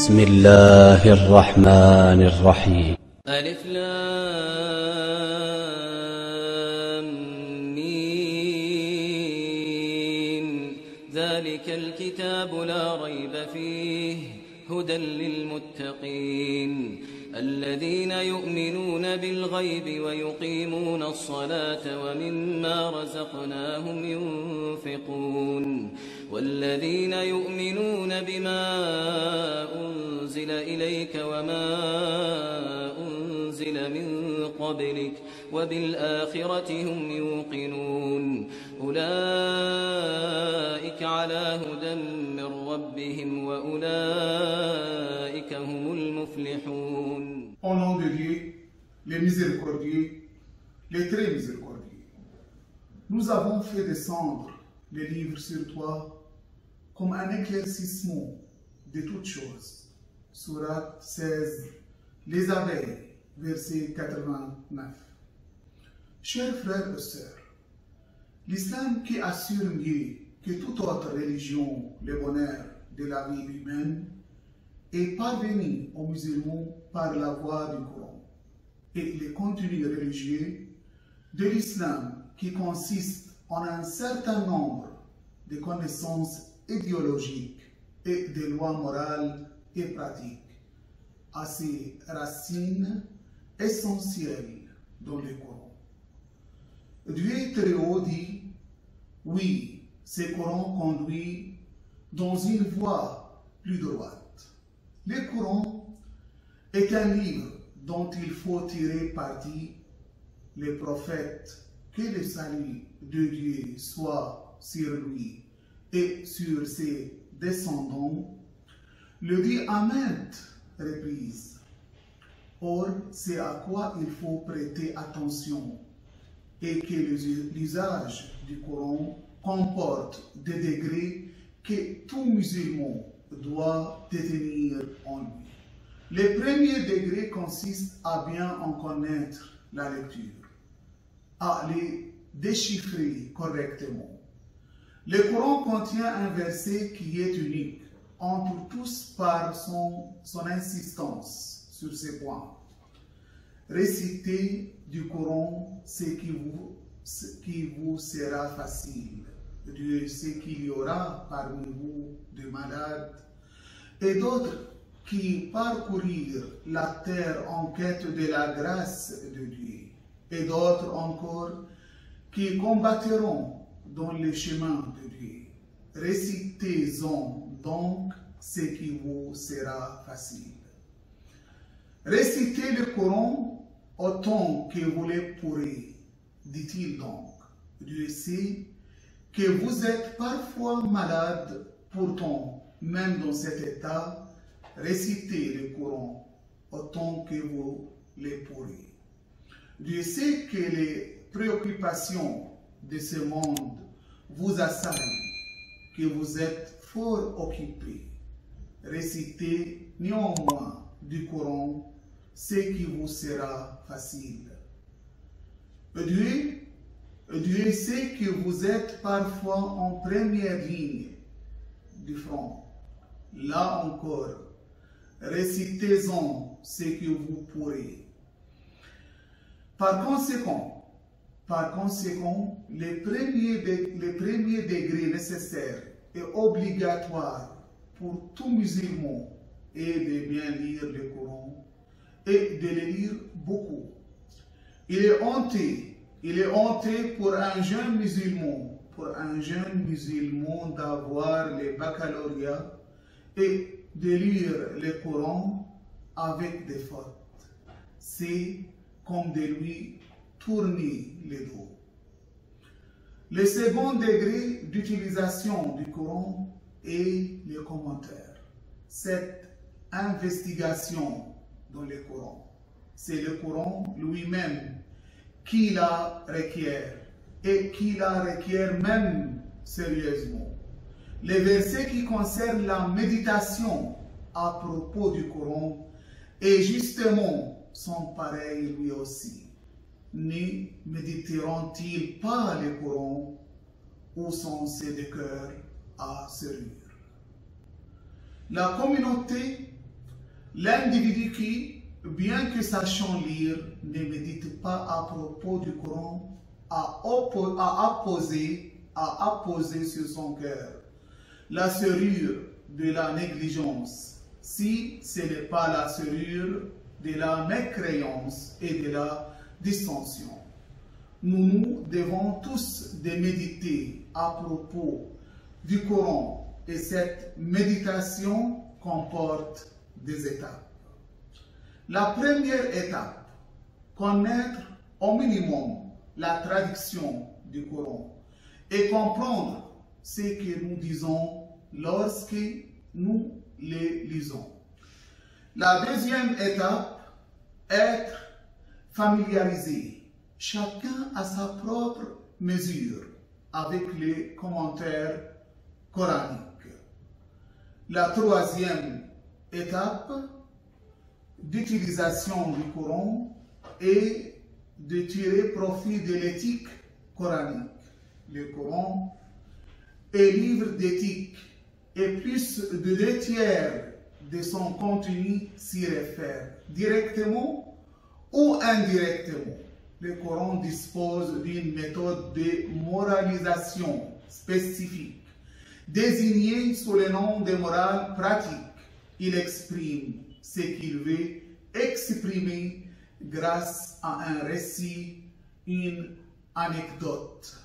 بسم الله الرحمن الرحيم. ألف لام ميم ذلك الكتاب لا ريب فيه هدى للمتقين الذين يؤمنون بالغيب ويقيمون الصلاة ومما رزقناهم ينفقون والذين يؤمنون بما أنزل إليك وما أنزل من قبلك وبالآخرة هم يوقنون أولئك على هدى من ربهم وأولئك هم المفلحون. Au nom de Dieu, les miséricordieux, les très miséricordieux, nous avons fait descendre les livres sur toi comme un éclaircissement de toutes choses. Sourate 16, les abeilles, verset 89. Chers frères et sœurs, l'islam qui assure mieux que toute autre religion le bonheur de la vie humaine est parvenu aux musulmans par la voie du Coran et les contenus religieux de l'islam qui consiste en un certain nombre de connaissances idéologiques et de lois morales et pratiques à ses racines essentielles dans le Coran. Dieu très haut dit, oui, ce Coran conduit dans une voie plus droite. Le Coran est un livre dont il faut tirer parti. Les prophètes, que le salut de Dieu soit sur lui et sur ses descendants, le dit à maintes reprises. Or, c'est à quoi il faut prêter attention et que l'usage du Coran comporte des degrés que tout musulman doit détenir en lui. Le premier degré consiste à bien en connaître la lecture, à les déchiffrer correctement. Le Coran contient un verset qui est unique entre tous par son insistance sur ces points. Récitez du Coran ce qui vous sera facile. Dieu sait qu'il y aura parmi vous des malades et d'autres qui parcourirent la terre en quête de la grâce de Dieu, et d'autres encore qui combattront dans le chemin de Dieu. Récitez-en donc ce qui vous sera facile. Récitez le Coran autant que vous le pourrez, dit-il donc. Dieu sait que vous êtes parfois malade, pourtant, même dans cet état, récitez le Coran autant que vous le pourrez. Dieu sait que les préoccupations de ce monde vous assaillent, que vous êtes fort occupés. Récitez néanmoins du Coran ce qui vous sera facile. Dieu sait que vous êtes parfois en première ligne du front. Là encore, récitez-en ce que vous pourrez. Par conséquent, le premier degré nécessaire et obligatoire pour tout musulman est de bien lire le Coran et de le lire beaucoup. Il est honteux pour un jeune musulman d'avoir le baccalauréat et de lire le Coran avec des fautes. C'est comme de lui tourner le dos. Le second degré d'utilisation du Coran est le commentaire. Cette investigation dans le Coran, c'est le Coran lui-même qui la requiert et qui la requiert même sérieusement. Les versets qui concernent la méditation à propos du Coran et justement sont pareils lui aussi. Ne méditeront-ils pas le Coran ou sont-ils de cœur à se rire? La communauté L'individu qui, bien que sachant lire, ne médite pas à propos du Coran, a apposé sur son cœur la serrure de la négligence, si ce n'est pas la serrure de la mécréance et de la dissension. Nous devons tous méditer à propos du Coran et cette méditation comporte des étapes. La première étape, connaître au minimum la traduction du Coran et comprendre ce que nous disons lorsque nous les lisons. La deuxième étape, être familiarisé, chacun à sa propre mesure, avec les commentaires coraniques. La troisième étape d'utilisation du Coran est de tirer profit de l'éthique coranique. Le Coran est livre d'éthique et plus de 2/3 de son contenu s'y réfère, directement ou indirectement. Le Coran dispose d'une méthode de moralisation spécifique, désignée sous le nom de morale pratique. Il exprime ce qu'il veut exprimer grâce à un récit, une anecdote.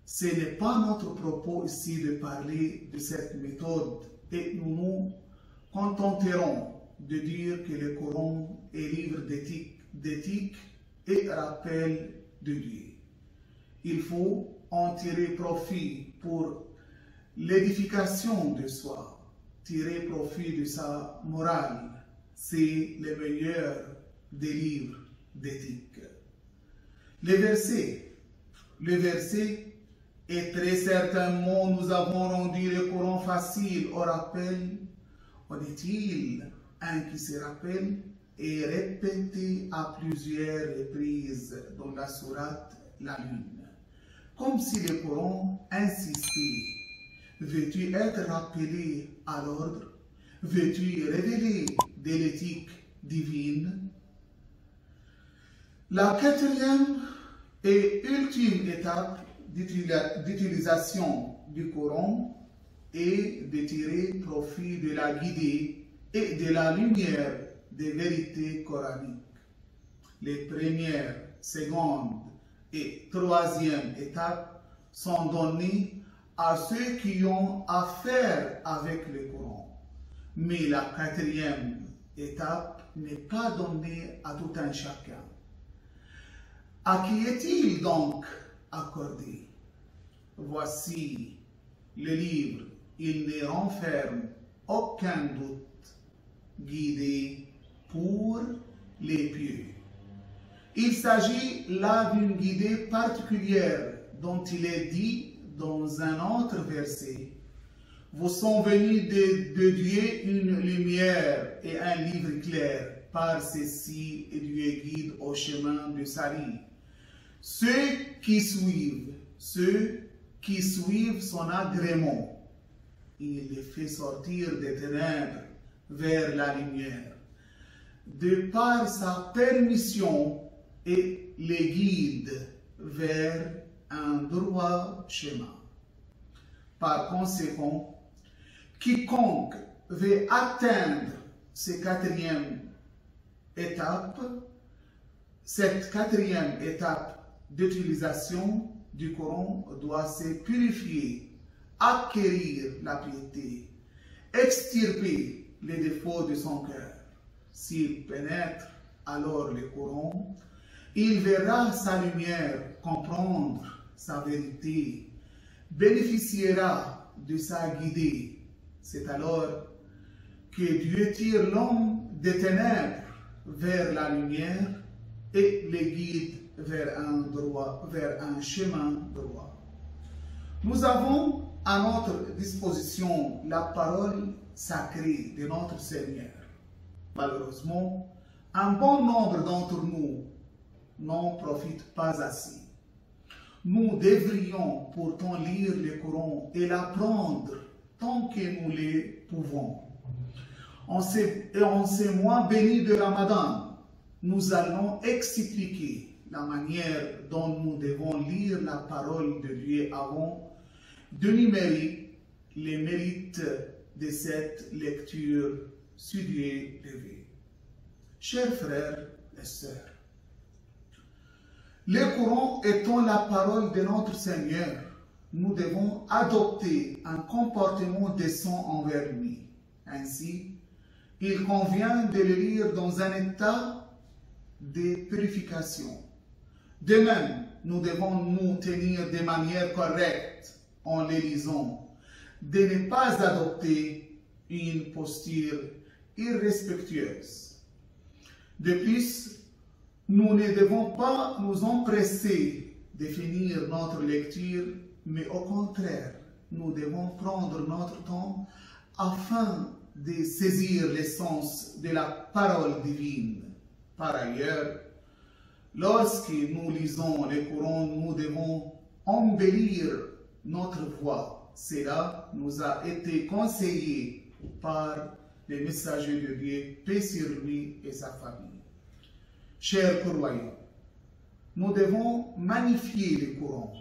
Ce n'est pas notre propos ici de parler de cette méthode et nous nous contenterons de dire que le Coran est livre d'éthique et rappel de Dieu. Il faut en tirer profit pour l'édification de soi, tirer profit de sa morale. C'est le meilleur des livres d'éthique. Le verset et très certainement nous avons rendu le Coran facile au rappel. On dit-il, un qui se rappelle est répété à plusieurs reprises dans la sourate La Lune. Comme si le Coran insistait. Veux-tu être rappelé à l'ordre? Veux-tu révéler de l'éthique divine? La quatrième et ultime étape d'utilisation du Coran est de tirer profit de la guidée et de la lumière des vérités coraniques. Les premières, secondes et troisième étapes sont données à ceux qui ont affaire avec le Coran. Mais la quatrième étape n'est pas donnée à tout un chacun. À qui est-il donc accordé? Voici le livre, il ne renferme aucun doute, guidé pour les pieux. Il s'agit là d'une guidée particulière dont il est dit dans un autre verset. Vous sont venus de Dieu une lumière et un livre clair. Par ceci, Dieu guide au chemin de salut. Ceux qui suivent son agrément, il les fait sortir des ténèbres vers la lumière. De par sa permission, et les guide vers un droit chemin. Par conséquent, quiconque veut atteindre cette quatrième étape d'utilisation du Coran doit se purifier, acquérir la piété, extirper les défauts de son cœur. S'il pénètre alors le Coran, il verra sa lumière, comprendre sa vérité, bénéficiera de sa guidée. C'est alors que Dieu tire l'homme des ténèbres vers la lumière et le guide vers un chemin droit. Nous avons à notre disposition la parole sacrée de notre Seigneur. Malheureusement, un bon nombre d'entre nous n'en profitent pas assez. Nous devrions pourtant lire le Coran et l'apprendre tant que nous le pouvons. En ces mois bénis de Ramadan, nous allons expliquer la manière dont nous devons lire la parole de Dieu avant d'énumérer les mérites de cette lecture studiée de vie. Chers frères et sœurs, le Coran étant la parole de notre Seigneur, nous devons adopter un comportement décent envers lui. Ainsi, il convient de le lire dans un état de purification. De même, nous devons nous tenir de manière correcte en le lisant, de ne pas adopter une posture irrespectueuse. De plus, nous ne devons pas nous empresser de finir notre lecture, mais au contraire, nous devons prendre notre temps afin de saisir l'essence de la parole divine. Par ailleurs, lorsque nous lisons le Coran, nous devons embellir notre voix. Cela nous a été conseillé par les messagers de Dieu, paix sur lui et sa famille. Chers croyants, nous devons magnifier le Coran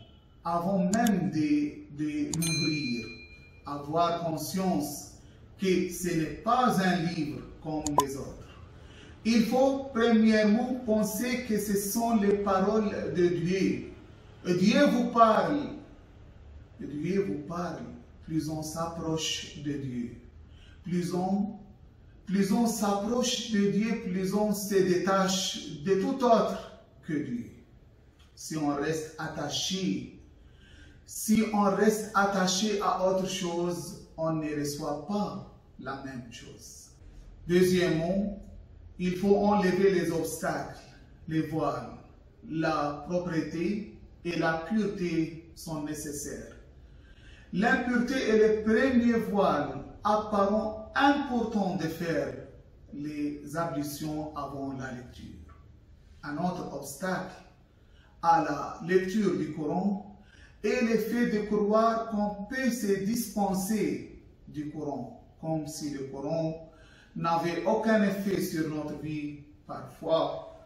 avant même de l'ouvrir, avoir conscience que ce n'est pas un livre comme les autres. Il faut premièrement penser que ce sont les paroles de Dieu. Dieu vous parle. Dieu vous parle. Plus on s'approche de Dieu. Plus on s'approche de Dieu, plus on se détache de tout autre que Dieu. Si on reste attaché à autre chose, on ne reçoit pas la même chose. Deuxièmement, il faut enlever les obstacles, les voiles. La propreté et la pureté sont nécessaires. L'impureté est le premier voile apparent important de faire les ablutions avant la lecture. Un autre obstacle à la lecture du Coran est le fait de croire qu'on peut se dispenser du Coran, comme si le Coran n'avait aucun effet sur notre vie. Parfois,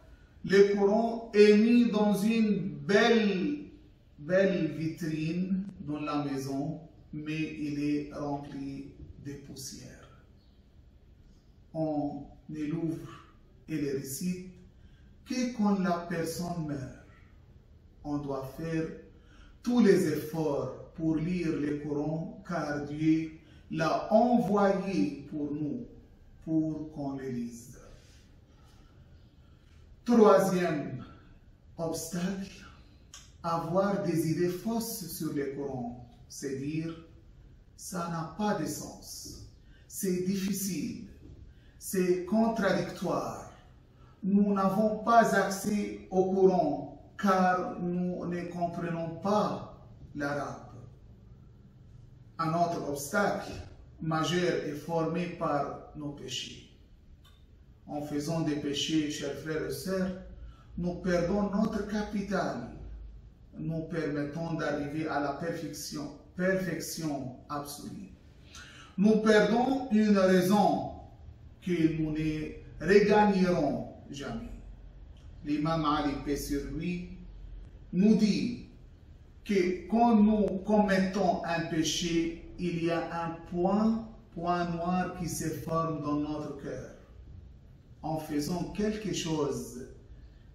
le Coran est mis dans une belle vitrine dans la maison, mais il est rempli de poussière. On ne l'ouvre et le récite que quand la personne meurt. On doit faire tous les efforts pour lire le Coran, car Dieu l'a envoyé pour nous, pour qu'on le lise. Troisième obstacle, avoir des idées fausses sur le Coran, c'est dire ça n'a pas de sens, c'est difficile, c'est contradictoire. Nous n'avons pas accès au Coran car nous ne comprenons pas l'arabe. Un autre obstacle majeur est formé par nos péchés. En faisant des péchés, chers frères et sœurs, nous perdons notre capital, nous permettons d'arriver à la perfection absolue. Nous perdons une raison que nous ne regagnerons jamais. L'imam Ali, paix sur lui, nous dit que quand nous commettons un péché, il y a un point noir qui se forme dans notre cœur. En faisant quelque chose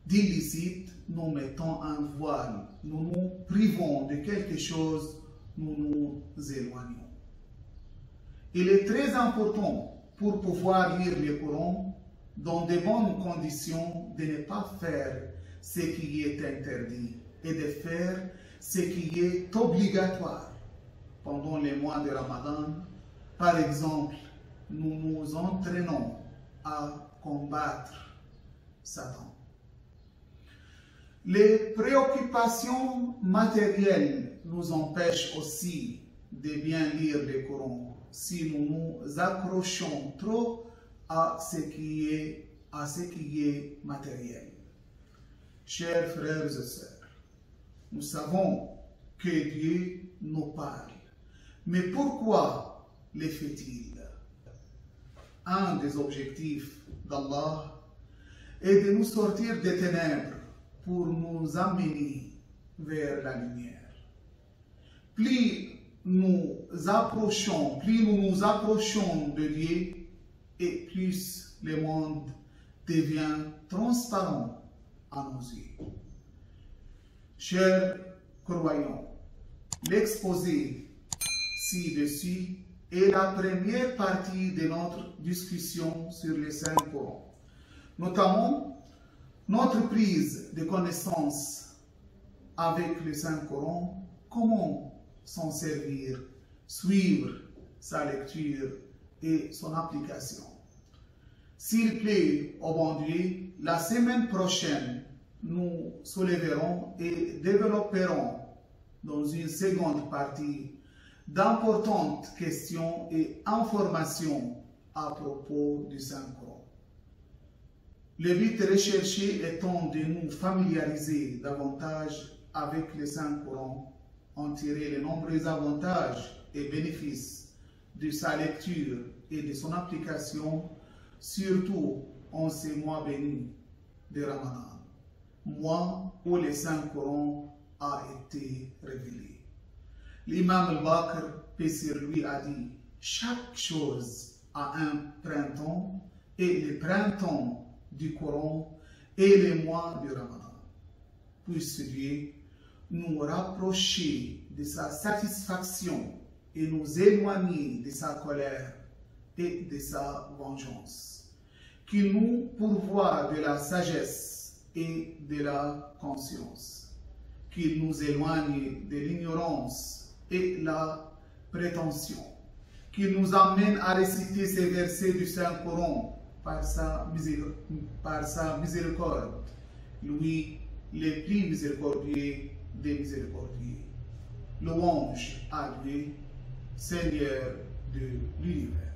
d'illicite, nous mettons un voile, nous nous privons de quelque chose, nous nous éloignons. Il est très important pour pouvoir lire le Coran dans de bonnes conditions de ne pas faire ce qui est interdit et de faire ce qui est obligatoire. Pendant les mois de Ramadan, par exemple, nous nous entraînons à combattre Satan. Les préoccupations matérielles nous empêchent aussi de bien lire le Coran si nous nous accrochons trop à ce qui est matériel. Chers frères et sœurs, nous savons que Dieu nous parle. Mais pourquoi le fait-il? un des objectifs d'Allah est de nous sortir des ténèbres pour nous amener vers la lumière. Plus nous nous approchons de Dieu, et plus le monde devient transparent à nos yeux. Chers croyants, l'exposé ci-dessus est la première partie de notre discussion sur les Saint-Coran, notamment notre prise de connaissance avec le Saint-Coran, comment s'en servir, suivre sa lecture et son application. S'il plaît au bon Dieu, la semaine prochaine, nous soulèverons et développerons dans une seconde partie d'importantes questions et informations à propos du Saint-Coran. Le but recherché étant de nous familiariser davantage avec le Saint-Coran, en tirer les nombreux avantages et bénéfices de sa lecture et de son application, surtout en ces mois bénis de Ramadan, mois où le Saint-Coran a été révélé. L'imam al-Baqir, paix sur lui, a dit « Chaque chose a un printemps, et le printemps du Coran est le mois du Ramadan. Puisse Dieu nous rapprocher de sa satisfaction et nous éloigner de sa colère et de sa vengeance. Qu'il nous pourvoie de la sagesse et de la conscience. Qu'il nous éloigne de l'ignorance et la prétention. Qu'il nous amène à réciter ces versets du Saint-Coran par sa miséricorde, lui le plus miséricordieux des miséricordieux. Louange à Dieu, Seigneur de l'univers.